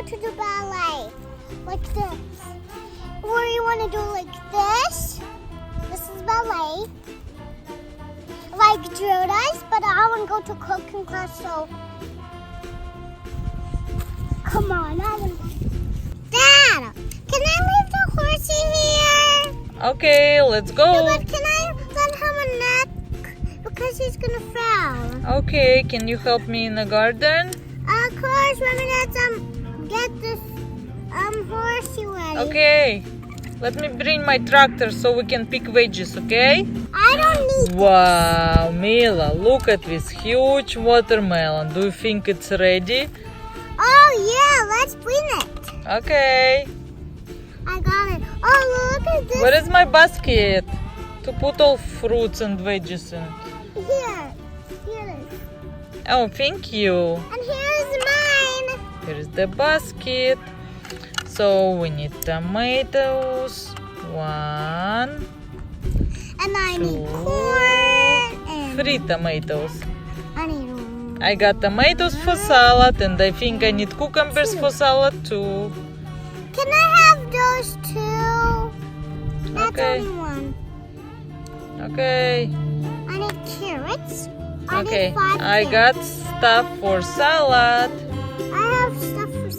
want to do ballet, like this. Or you want to do like this. This is ballet. Like Drew does, but I want to go to cooking class, so come on, I want to. Dad, can I leave the horsey here? Okay, let's No, go. but can I let him a net? Because he's gonna fall. Okay, can you help me in the garden? Of course, let's get this horsey ready. Okay, let me bring my tractor so we can pick veggies, okay? I don't need. Wow, Mila, look at this huge watermelon. Do you think it's ready? Oh yeah, let's bring it. Okay. I got it. Oh, look at this. Where is my basket to put all fruits and veggies in? Here. Here it is. Oh, thank you. And here's mine. Here is the basket. So we need tomatoes. 1, And I 2, need corn. And 3 tomatoes. I need. I got tomatoes for salad, and I think I need cucumbers for salad too. Can I have those two? That's Okay. only one. Okay. I need carrots. I Okay. need 5 I carrots. got stuff for salad. I have stuff for